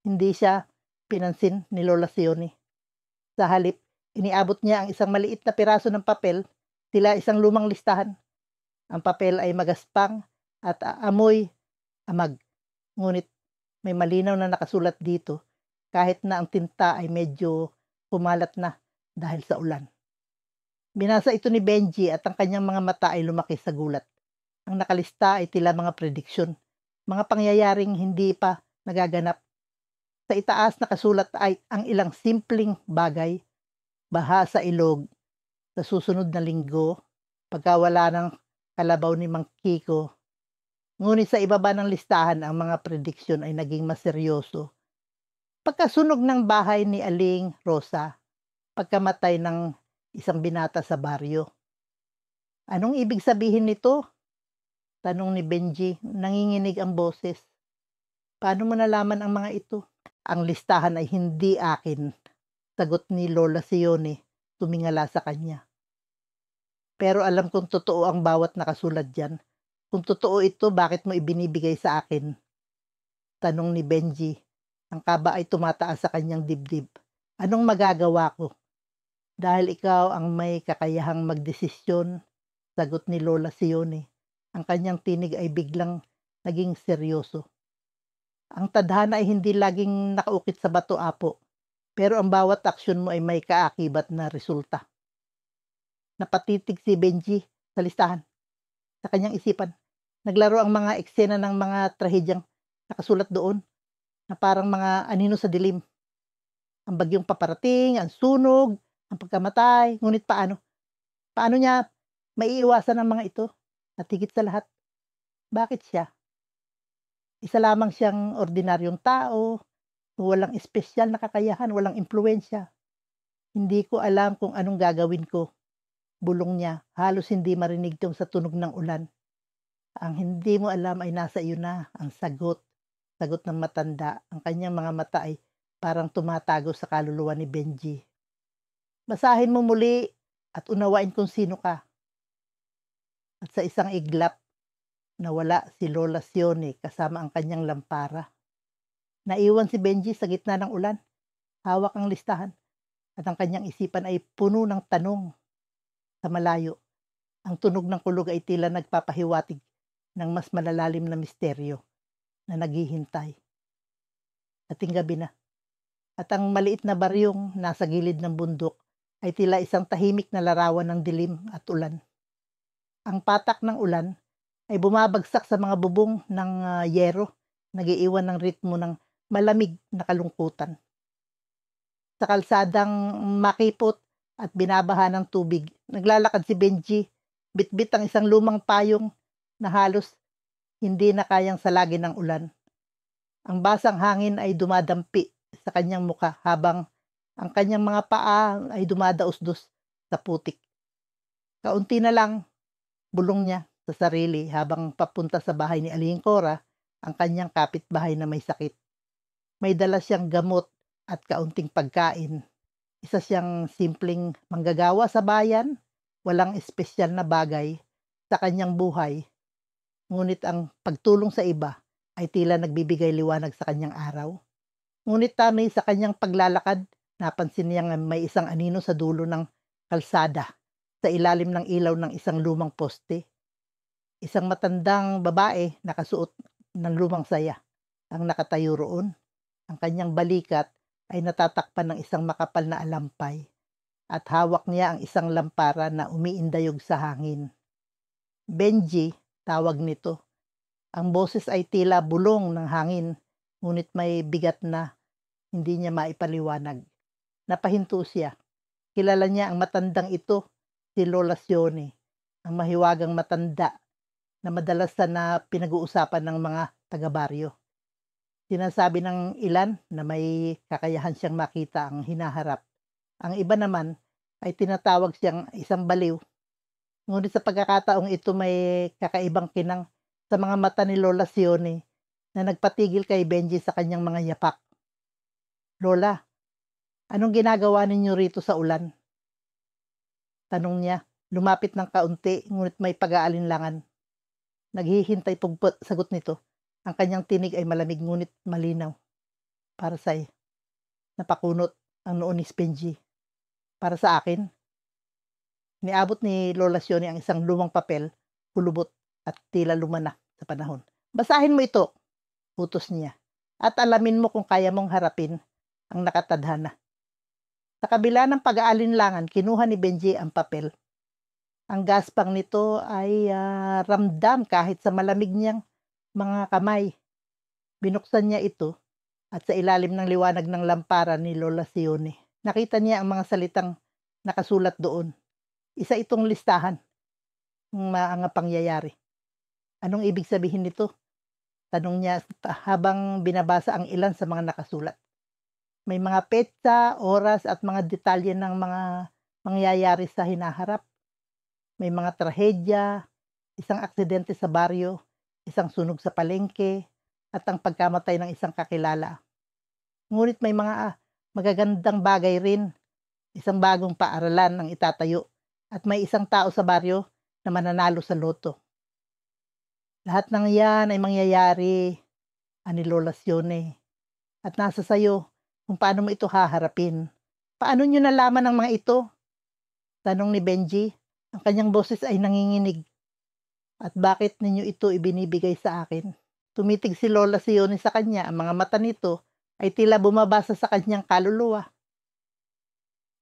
hindi siya pinansin ni Lola Sione. Sa halip, iniabot niya ang isang maliit na piraso ng papel, tila isang lumang listahan. Ang papel ay magaspang at amoy amag. Ngunit may malinaw na nakasulat dito, kahit na ang tinta ay medyo kumalat na dahil sa ulan. Binasa ito ni Benji at ang kanyang mga mata ay lumaki sa gulat. Ang nakalista ay tila mga prediksyon, mga pangyayaring hindi pa nagaganap. Sa itaas nakasulat ay ang ilang simpleng bagay: baha sa ilog sa susunod na linggo, pagkawala ng kalabaw ni Mang Kiko. Ngunit sa ibaba ng listahan, ang mga prediksyon ay naging mas seryoso. Pagkasunog ng bahay ni Aling Rosa, pagkamatay ng isang binata sa baryo. "Anong ibig sabihin nito?" tanong ni Benji, nanginginig ang boses. "Paano mo nalaman ang mga ito?" "Ang listahan ay hindi akin," sagot ni Lola Sione, tumingala sa kanya. "Pero alam kong totoo ang bawat nakasulat diyan. Kung totoo ito, bakit mo ibinibigay sa akin?" tanong ni Benji. Ang kaba ay tumataas sa kanyang dibdib. "Anong magagawa ko? Dahil ikaw ang may kakayahang magdesisyon," sagot ni Lola Sione. Ang kanyang tinig ay biglang naging seryoso. "Ang tadhana ay hindi laging nakaukit sa bato, apo. Pero ang bawat aksyon mo ay may kaakibat na resulta." Napatitig si Benji sa listahan. Sa kanyang isipan, naglaro ang mga eksena ng mga trahedyang nakasulat doon, na parang mga anino sa dilim. Ang bagyong paparating, ang sunog, ang pagkamatay. Ngunit paano? Paano niya maiiwasan ang mga ito? At higit sa lahat, bakit siya? Isa lamang siyang ordinaryong tao, walang espesyal na kakayahan, walang impluwensya. "Hindi ko alam kung anong gagawin ko," bulong niya, halos hindi marinig tong sa tunog ng ulan. "Ang hindi mo alam ay nasa iyo na," ang sagot ng matanda. Ang kanyang mga mata ay parang tumatago sa kaluluwa ni Benji. "Basahin mo muli at unawain kung sino ka." At sa isang iglap, nawala si Lola Sione kasama ang kanyang lampara. Naiwan si Benji sa gitna ng ulan. Hawak ang listahan at ang kanyang isipan ay puno ng tanong. Sa malayo, ang tunog ng kulog ay tila nagpapahiwatig ng mas malalalim na misteryo na naghihintay. Ating gabi na. At ang maliit na baryong nasa gilid ng bundok ay tila isang tahimik na larawan ng dilim at ulan. Ang patak ng ulan ay bumabagsak sa mga bubong ng yero, nag-iiwan ng ritmo ng malamig na kalungkutan. Sa kalsadang makipot at binabaha ng tubig, naglalakad si Benji, bitbit ang isang lumang payong na halos hindi na kayang salagin ng ulan. Ang basang hangin ay dumadampi sa kanyang muka habang ang kanyang mga paa ay dumadausdos sa putik. Kaunti na lang bulong niya sa sarili habang papunta sa bahay ni Aling Cora, ang kanyang kapitbahay na may sakit. May dala siyang gamot at kaunting pagkain. Isa siyang simpleng manggagawa sa bayan, walang espesyal na bagay sa kanyang buhay. Ngunit ang pagtulong sa iba ay tila nagbibigay liwanag sa kanyang araw. Ngunit tanay sa kanyang paglalakad, napansin niya nga may isang anino sa dulo ng kalsada, sa ilalim ng ilaw ng isang lumang poste. Isang matandang babae nakasuot ng lumang saya ang nakatayo roon. Ang kanyang balikat ay natatakpan ng isang makapal na alampay at hawak niya ang isang lampara na umiindayog sa hangin. Benji, tawag nito. Ang boses ay tila bulong ng hangin, ngunit may bigat na hindi niya maipaliwanag. Napahinto siya. Kilala niya ang matandang ito, si Lola Sione, ang mahiwagang matanda na madalas na pinag-uusapan ng mga taga-baryo. Sinasabi ng ilan na may kakayahan siyang makita ang hinaharap. Ang iba naman ay tinatawag siyang isang baliw. Ngunit sa pagkakataong ito may kakaibang kinang sa mga mata ni Lola Sione na nagpatigil kay Benji sa kanyang mga yapak. Lola, anong ginagawa ninyo rito sa ulan? Tanong niya, lumapit ng kaunti ngunit may pag-aalinlangan. Naghihintay sagot nito. Ang kanyang tinig ay malamig ngunit malinaw. Para sa'yo. Napakunot ang noo ni Benji. Para sa akin. Niabot ni Lola Sione ang isang lumang papel, kulubot at tila lumana sa panahon. Basahin mo ito, utos niya. At alamin mo kung kaya mong harapin ang nakatadhana. Sa kabila ng pag-aalinlangan, kinuha ni Benji ang papel. Ang gaspang nito ay ramdam kahit sa malamig niyang mga kamay. Binuksan niya ito at sa ilalim ng liwanag ng lampara ni Lola Sione, nakita niya ang mga salitang nakasulat doon. Isa itong listahan ng mga pangyayari. Anong ibig sabihin nito? Tanong niya habang binabasa ang ilan sa mga nakasulat. May mga petsa, oras at mga detalye ng mga mangyayari sa hinaharap. May mga trahedya, isang aksidente sa baryo, isang sunog sa palengke, at ang pagkamatay ng isang kakilala. Ngunit may mga magagandang bagay rin. Isang bagong paaralan ang itatayo at may isang tao sa baryo na mananalo sa loto. Lahat ng yan ay mangyayari, ani Lola Sione. At nasa sayo kung paano mo ito haharapin. Paano nyo nalaman ang mga ito? Tanong ni Benji. Ang kanyang boses ay nanginginig. At bakit ninyo ito ibinibigay sa akin? Tumitig si Lola Sione sa kanya. Ang mga mata nito ay tila bumabasa sa kanyang kaluluwa.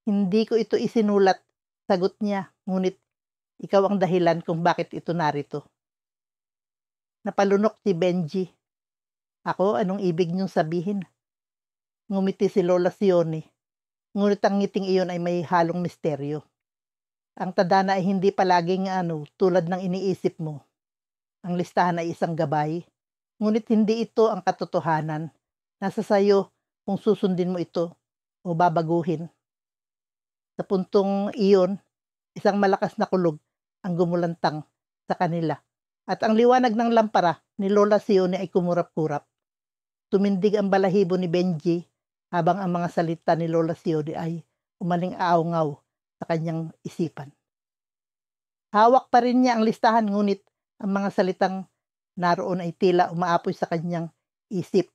Hindi ko ito isinulat, sagot niya. Ngunit ikaw ang dahilan kung bakit ito narito. Napalunok si Benji. Ako, anong ibig niyong sabihin? Ngumiti si Lola Sione. Ngunit ang ngiting iyon ay may halong misteryo. Ang tadhana ay hindi palaging tulad ng iniisip mo. Ang listahan ay isang gabay. Ngunit hindi ito ang katotohanan. Nasa sayo kung susundin mo ito o babaguhin. Sa puntong iyon, isang malakas na kulog ang gumulantang sa kanila. At ang liwanag ng lampara ni Lola Sione ay kumurap-kurap. Tumindig ang balahibo ni Benji habang ang mga salita ni Lola Sione ay umaling aawngaw sa kanyang isipan. Hawak pa rin niya ang listahan ngunit ang mga salitang naroon ay tila umaapoy sa kanyang isip.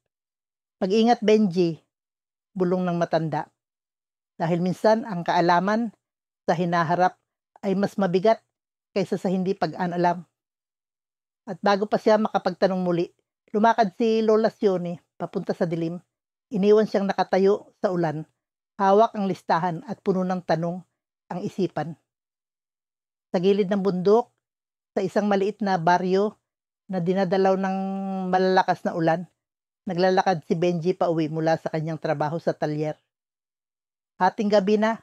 Pag-ingat Benji, bulong ng matanda. Dahil minsan ang kaalaman sa hinaharap ay mas mabigat kaysa sa hindi pag-alam. At bago pa siya makapagtanong muli, lumakad si Lola Sione papunta sa dilim. Iniwan siyang nakatayo sa ulan, hawak ang listahan at puno ng tanong ang isipan. Sa gilid ng bundok, sa isang maliit na baryo na dinadalaw ng malalakas na ulan, naglalakad si Benji pauwi mula sa kanyang trabaho sa talyer. Hating gabi na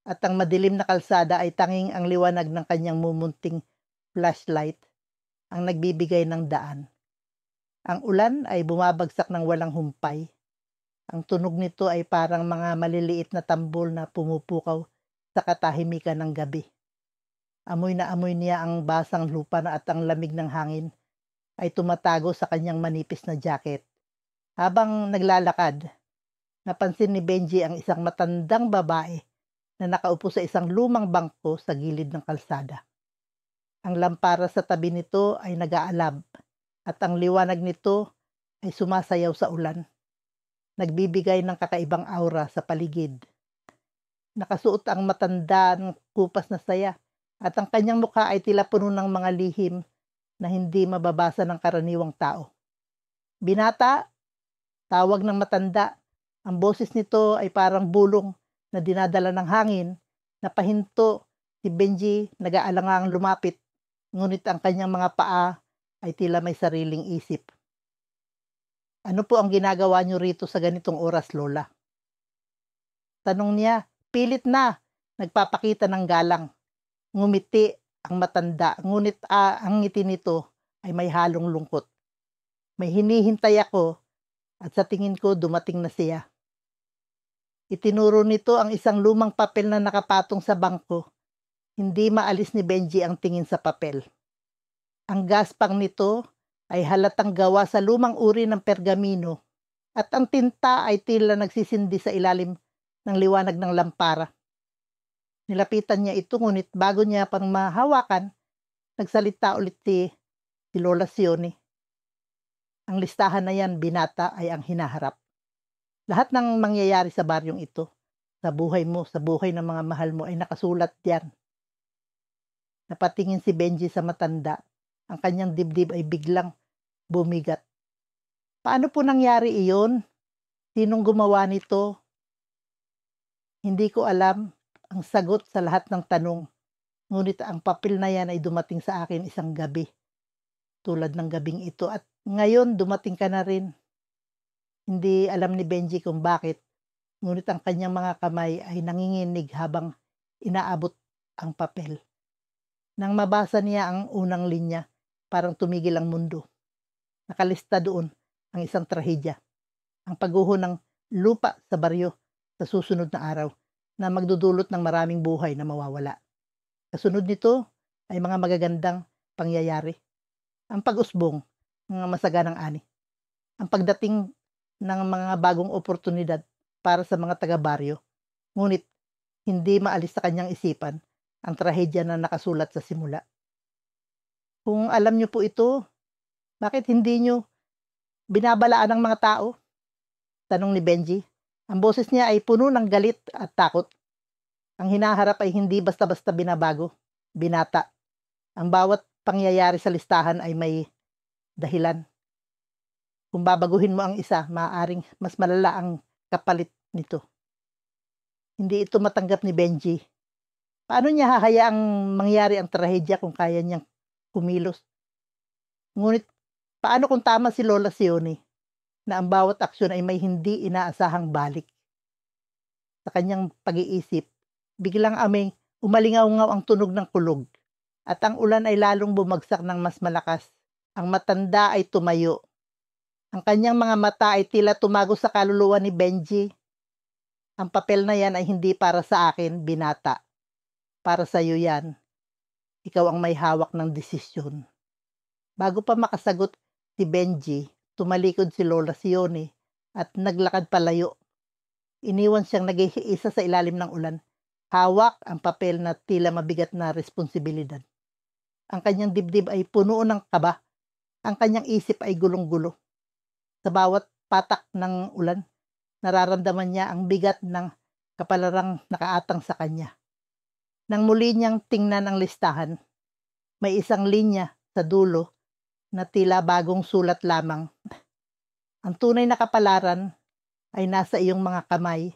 at ang madilim na kalsada ay tanging ang liwanag ng kanyang mumunting flashlight ang nagbibigay ng daan. Ang ulan ay bumabagsak ng walang humpay. Ang tunog nito ay parang mga maliliit na tambol na pumupukaw sa katahimikan ng gabi. Amoy na amoy niya ang basang lupa at ang lamig ng hangin ay tumatago sa kanyang manipis na jacket. Habang naglalakad, napansin ni Benji ang isang matandang babae na nakaupo sa isang lumang bangko sa gilid ng kalsada. Ang lampara sa tabi nito ay nag-aalab at ang liwanag nito ay sumasayaw sa ulan. Nagbibigay ng kakaibang aura sa paligid. Nakasuot ang matanda ng kupas na saya at ang kanyang mukha ay tila puno ng mga lihim na hindi mababasa ng karaniwang tao. "Binata," tawag ng matanda. Ang boses nito ay parang bulong na dinadala ng hangin. Napahinto si Benji, nag-aalangang lumapit, ngunit ang kanyang mga paa ay tila may sariling isip. "Ano po ang ginagawa niyo rito sa ganitong oras, Lola?" Tanong niya. Pilit na nagpapakita ng galang. Ngumiti ang matanda, ngunit ang ngiti nito ay may halong lungkot. "May hinihintay ako at sa tingin ko dumating na siya." Itinuro nito ang isang lumang papel na nakapatong sa bangko. Hindi maalis ni Benji ang tingin sa papel. Ang gaspang nito ay halatang gawa sa lumang uri ng pergamino at ang tinta ay tila nagsisindi sa ilalim ng liwanag ng lampara. Nilapitan niya ito, ngunit bago niya pang mahawakan, nagsalita ulit si Lola Sione. "Ang listahan na yan, binata, ay ang hinaharap. Lahat ng mangyayari sa baryong ito, sa buhay mo, sa buhay ng mga mahal mo ay nakasulat diyan." Napatingin si Benji sa matanda. Ang kanyang dibdib ay biglang bumigat. "Paano po nangyari iyon? Sinong gumawa nito?" "Hindi ko alam ang sagot sa lahat ng tanong. Ngunit ang papel na yan ay dumating sa akin isang gabi, tulad ng gabing ito, at ngayon dumating ka na rin." Hindi alam ni Benji kung bakit, ngunit ang kanyang mga kamay ay nanginginig habang inaabot ang papel. Nang mabasa niya ang unang linya, parang tumigil ang mundo. Nakalista doon ang isang trahedya, ang pagguho ng lupa sa baryo sa susunod na araw na magdudulot ng maraming buhay na mawawala. Kasunod nito ay mga magagandang pangyayari. Ang pag-usbong ng masaganang ani. Ang pagdating ng mga bagong oportunidad para sa mga taga-baryo. Ngunit hindi maalis sa kanyang isipan ang trahedya na nakasulat sa simula. "Kung alam niyo po ito, bakit hindi niyo binabalaan ang mga tao?" tanong ni Benji. Ang boses niya ay puno ng galit at takot. "Ang hinaharap ay hindi basta-basta binabago, binata. Ang bawat pangyayari sa listahan ay may dahilan. Kung babaguhin mo ang isa, maaaring mas malala ang kapalit nito." Hindi ito matanggap ni Benji. Paano niya hahayaang mangyari ang trahedya kung kaya niyang kumilos? Ngunit paano kung tama si Lola Sione na ang bawat aksyon ay may hindi inaasahang balik? Sa kanyang pag-iisip, biglang umalingaw-ngaw ang tunog ng kulog at ang ulan ay lalong bumagsak ng mas malakas. Ang matanda ay tumayo. Ang kanyang mga mata ay tila tumago sa kaluluwa ni Benji. "Ang papel na yan ay hindi para sa akin, binata. Para sa iyo yan. Ikaw ang may hawak ng desisyon." Bago pa makasagot si Benji, tumalikod si Lola Sione at naglakad palayo. Iniwan siyang nag-iisa sa ilalim ng ulan. Hawak ang papel na tila mabigat na responsibilidad. Ang kanyang dibdib ay puno ng kaba. Ang kanyang isip ay gulong-gulo. Sa bawat patak ng ulan, nararamdaman niya ang bigat ng kapalarang nakaatang sa kanya. Nang muli niyang tingnan ang listahan, may isang linya sa dulo na tila bagong sulat lamang. Ang tunay na kapalaran ay nasa iyong mga kamay.